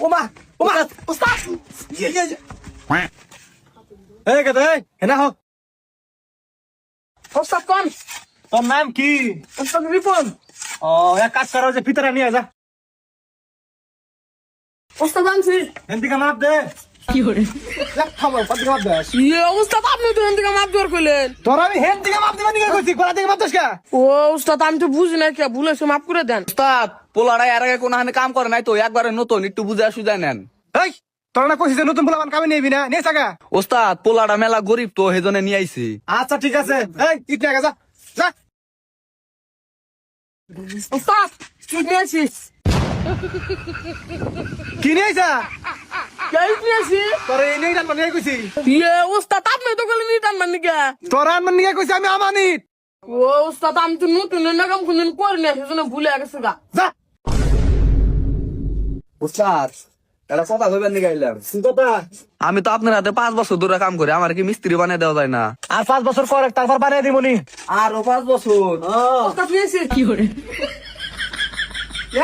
ওমা ওমা ওস্তাদ এই কে দে হেনা হ ওস্তাদ কোন? তোর নাম কি? ওস্তাদ রিপন। ও এক কাজ করো যে ভিতরে নিয়ে যা ওস্তাদ আনছি। হেন্দিকে মাপ দে কি করে? এক থামো পাতি মাপ দে ওস্তাদ আপনি তো এখান থেকে মাপ দেওয়ার কইলেন। তোর আমি হেন্দিকে মাপ দিবা নিয়ে কইছি কোলা থেকে মাপ দিস কা ও ওস্তাদ আমি তো বুঝি না কে ভুলেছে মাপ করে দেন। উস্তাদ পোলাটা এর আগে কোনো কাম করে নাই তো একবারে নতুন একটু বুঝে সুঝা নেন। এই তোর না কইছিস যে নতুন পোলাপান কামে নিবি না নিয়ে থাকা ওস্তাদ পোলাটা মেলা গরিব তো সেজন্য নিয়ে আইছি। আচ্ছা ঠিক আছে এই ইট নিয়ে যা যা ওস্তাদ তুই নিয়েছিস? কি নিয়ে আইছা কে নিয়েছি? তোর এই নিয়ে টান নিয়ে কইছি ওস্তাদ আপনি তো গেলেন নিটান মানে কে? তোর আনমান নিয়ে কইছি আমি আমানিত ও ওস্তাদ আমি তো নতুন নাকাম কোনদিন করি না সেজন্য ভুলে গেছে গা। যা উস্তাদ এটা কথা কইবেন নি গাইলাম। কথা আমি তো আপনার হাতে 5 বছর ধরে কাম করি, আমার কি মিস্ত্রি বানিয়ে দেওয়া যায় না? আর 5 বছর পর তারপর বানিয়ে দিবনি আরো 5 বছর? ওস্তাদ নিয়েছি কি করে?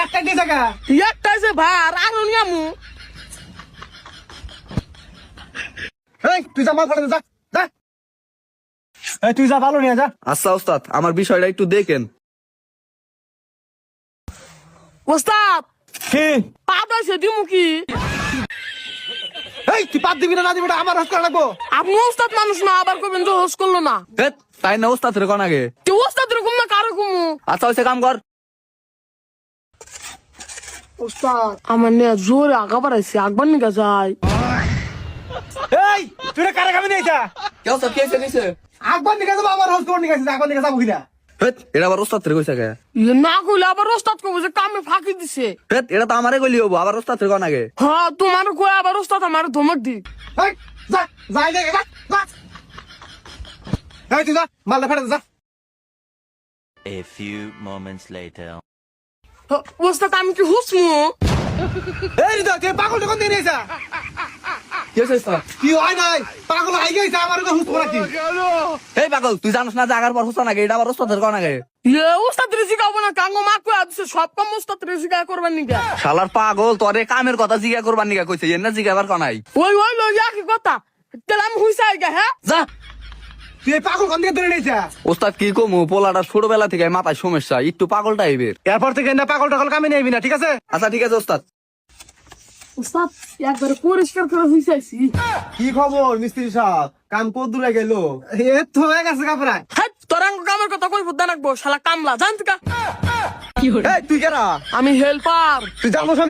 একটা দিয়ে থাকা একটা আছে ভার আরো নিয়ামু। এই তুই যা মাল ফাটা যা যা এই তুই যা ভালো নিয়ে যা আচ্ছা উস্তাদ আমার বিষয়টা একটু দেখেন। ওস্তাদ কি পাদ আছে দিমু কি? এই তুই পাত দিবি না দিবি না আমার হাত করা লাগবো আপনি ওস্তাদ মানুষ না আবার কবেন যে হোস করলো না। হেৎ, তাই না উস্তাদ রে কোন আগে? তুই ওস্তাদ এরকম না কারো কমু। আচ্ছা হইছে কাম কর। ওস্তাদ আমার নিয়ে জোরে আগা বাড়াইছে আগবার নিকা যায়। এই তুই রে কারে কামে নিয়ে যা কেউ সব কেসে দিছে? আকবার নিয়ে যাবো আমার হোস করে নিয়ে গেছিস আকবার নিয়ে যাবো কিনা হেৎ, এটা আবার উস্তাদ রে কইছে কে? না কইলে আবার ওস্তাদ কব যে কামে ফাঁকি দিছে। হেৎ, এটা তো আমারে কইলি হবো, আবার উস্তাদ রে কোন আগে? হ্যাঁ তোমার কই আবার ওস্তাদ আমার ধমক দি। এই যা যাই দে যা যা এই তুই যা মালটা ফাটা যা A few moments later. ওস্তাদ আমি কি হুসমু? এই রে তুই পাগল কোন দিন এসা কি হইছে উস্তাদ? কি হয় নাই পাগল আই গেছে আমার তো হুস করা কি এই পাগল তুই জানোস না যে আগার পর হুসা নাকি? এটা আবার উস্তাদ রে কোন আগে? ওস্তাদ রে জিগাবো না কাঙ্গো মা কই আছে সব কাম ওস্তাদ রে জিগা করবার নিকা। শালার পাগল তোরে কামের কথা জিজ্ঞা করবার নিকা কইছে, এর না জিজ্ঞাবার কোনাই? ওই ওই লইয়া কি কথা তেল আমি হুইসাই গা। হ্যাঁ যা তুই এই পাগল কোন দিকে ধরে নিয়েছা ওস্তাদ কি কমু, পোলাটা ছোটবেলা থেকে মাথায় সমস্যা, একটু পাগল টাইপের। এরপর থেকে না পাগল টাগল কামে নিবি না ঠিক আছে আচ্ছা ঠিক আছে ওস্তাদ। ওস্তাদ একবারে পরিষ্কার করে হুইসাইছি। কি খবর মিস্ত্রি সাহেব কাম কত দূরে গেল এ তো হয়ে গেছে কাপড়া হ্যাঁ তোরাঙ্গ কামের কথা কই বুদ্ধা রাখবো শালা কামলা জানতে কা। এই তুই কেরা আমি হেল্পার। তুই জানো